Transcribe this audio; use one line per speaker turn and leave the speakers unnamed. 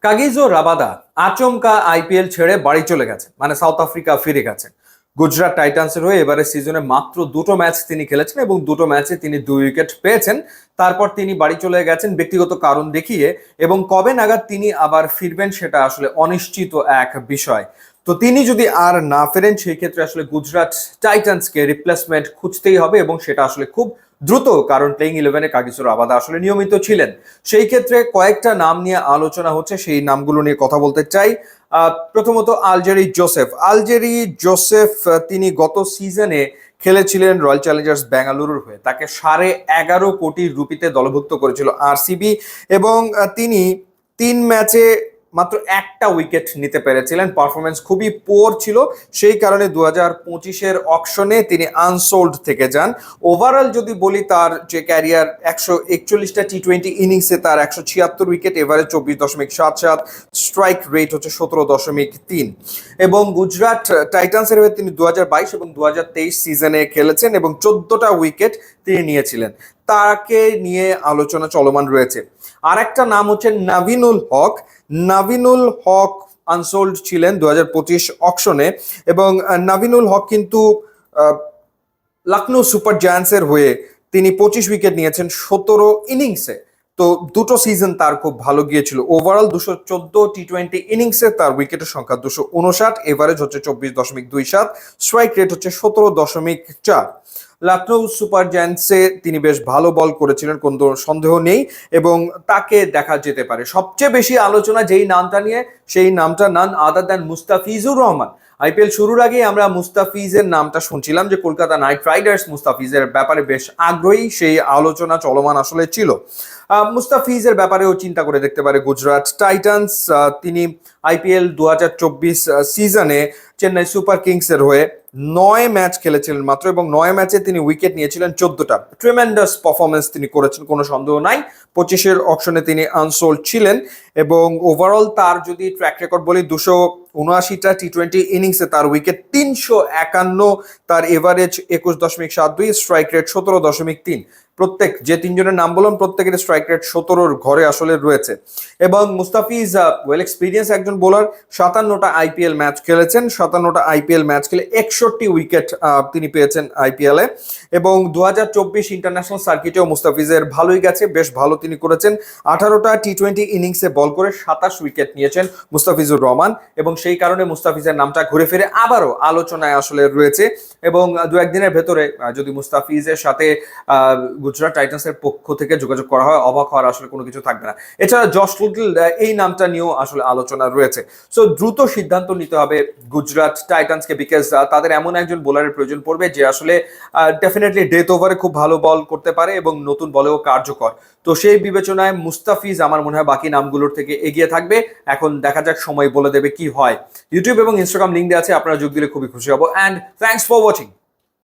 কাগিজো Rabada আচমকা IPL ছেড়ে বাড়ি চলে গেছে, মানে সাউথ আফ্রিকা ফিরে গেছেন। গুজরাট টাইটান্সের হয়ে এবারে সিজনে মাত্র দুটো ম্যাচ তিনি খেলেছেন এবং দুটো ম্যাচে তিনি 2 উইকেট পেয়েছেন। তারপর তিনি বাড়ি চলে গেছেন ব্যক্তিগত কারণ দেখিয়ে, এবং কবে নাগাদ তিনি আবার ফিরবেন সেটা আসলে অনিশ্চিত এক বিষয়। তো তিনি যদি আর না ফেরেন সেই ক্ষেত্রে আসলে গুজরাট টাইটান্সকে রিপ্লেসমেন্ট খুঁজতেই হবে, এবং সেটা আসলে খুব দ্রুত, কারণ প্লেইং ইলেভেনে কাগিসো রাবাদা আসলে নিয়মিত ছিলেন। সেই ক্ষেত্রে কয়েকটা নাম নিয়ে আলোচনা হচ্ছে, সেই নামগুলো নিয়ে কথা বলতে চাই। প্রথমত আলজেরি জোসেফ তিনি গত সিজনে খেলেছিলেন রয়্যাল চ্যালেঞ্জার্স বেঙ্গালুরুর হয়ে। তাকে 11.5 কোটি রুপিতে দলভুক্ত করেছিল আরসিবি, এবং তিনি 3 ম্যাচে মাত্র একটা উইকেট নিতে পেরেছিলেন। পারফরমেন্স খুবই পোর ছিল, সেই কারণে 2025-এর অকশনে তিনি আনসোল্ড থেকে যান। ওভারঅল যদি বলি, তার যে ক্যারিয়ার 141টা টি20 ইনিংসে তার 176 উইকেট, এভারেজ 24.77, স্ট্রাইক রেট হচ্ছে 17.3। এবং গুজরাট টাইটান্সের হয়ে তিনি 2022 এবং 2023 সিজনে খেলেছেন এবং 14টা উইকেট তিনি নিয়েছিলেন। তাকে নিয়ে আলোচনা চলমান রয়েছে। আর একটা নাম হচ্ছে নাভিনুল হক আনসোল্ড ছিলেন 2025 অকশনে, এবং নাভিনুল হক কিন্তু লখনৌ সুপার জায়ান্টসের হয়ে তিনি 25 উইকেট নিয়েছেন 17 ইনিংসে। তো দুটো সিজন তার খুব ভালো গিয়েছিল। ওভারঅল 214 টি20 ইনিংসে তার উইকেটের সংখ্যা 259, এভারেজ হচ্ছে 24.27, স্ট্রাইক রেট হচ্ছে 17.4। লখনৌ সুপার জায়ান্টসে তিনি বেশ ভালো বল করেছিলেন, কোনো সন্দেহ নেই, এবং তাকে দেখা যেতে পারে। সবচেয়ে বেশি আলোচনা যেই নামটা নিয়ে, সেই নামটা none other than Mustafizur Rahman. IPL শুরুর আগেই আমরা মুস্তাফিজের নামটা শুনছিলাম যে কলকাতা নাইট রাইডার্স মুস্তাফিজের ব্যাপারে বেশ আগ্রহী, সেই আলোচনা চলমান আসলে ছিল। মুস্তাফিজের ব্যাপারেও চিন্তা করে দেখতে পারে গুজরাট টাইটান্স। তিনি আইপিএল 2024 সিজনে চেন্নাই সুপার কিংসের হয়ে 9 ম্যাচ খেলেছিলেন মাত্র, এবং 9 ম্যাচে তিনি উইকেট নিয়েছিলেন 14টা। ট্রেমেন্ডাস পারফরমেন্স তিনি করেছেন, কোনো সন্দেহ নাই। 25-এর অকশনে তিনি আনসোল্ড ছিলেন, এবং ওভারঅল তার যদি ট্র্যাক রেকর্ড বলি, 279টা টি20 ইনিংসে তার উইকেট 351, তার এভারেজ 21.72, স্ট্রাইক রেট 17.3। প্রত্যেক যে তিনজনের নাম বললাম প্রত্যেকের স্ট্রাইক রেট 17-র ঘরে আসলে রয়েছে। এবং মুস্তাফিজ ওয়েল এক্সপিরিয়েন্স একজন বোলার। 57টা আইপিএল ম্যাচ খেলেছেন, 57টা আইপিএল ম্যাচ খেলে 61 উইকেট তিনি পেয়েছেন আইপিএলে। এবং 2024 ইন্টারন্যাশনাল সার্কিটেও মুস্তাফিজের ভালোই গেছে, বেশ ভালো তিনি করেছেন। 18টা টি20 ইনিংসে বল করে 27 উইকেট নিয়েছেন মুস্তাফিজুর রহমান, এবং সেই কারণে মুস্তাফিজের নামটা ঘুরে ফিরে আবারও আলোচনায় আসলে রয়েছে। এবং 2-1 দিনের ভেতরে যদি মুস্তাফিজের সাথে গুজরাট টাইটান্সের পক্ষ থেকে যোগাযোগ করা হয়, অবাক হওয়ার আসলে কোনো কিছু থাকবে না। এছাড়া জশ লিটল এই নামটা নিয়েও আসলে আলোচনা রয়েছে। সো দ্রুত সিদ্ধান্ত নিতে হবে গুজরাট টাইটান্সকে, বিকজ তাদের এমন একজন বোলারের প্রয়োজন পড়বে যে আসলে ডেফিনেটলি ডেথ ওভারে খুব ভালো বল করতে পারে এবং নতুন বলেও কার্যকর। তো সেই বিবেচনায় মুস্তাফিজ আমার মনে হয় বাকি নামগুলোর থেকে এগিয়ে থাকবে। এখন দেখা যাক, সময় বলে দেবে কি হয়। ইউটিউব এবং ইনস্টাগ্রাম লিঙ্ক দেওয়া আছে, আপনারা যোগ দিলে খুবই খুশি হব। And thanks for watching.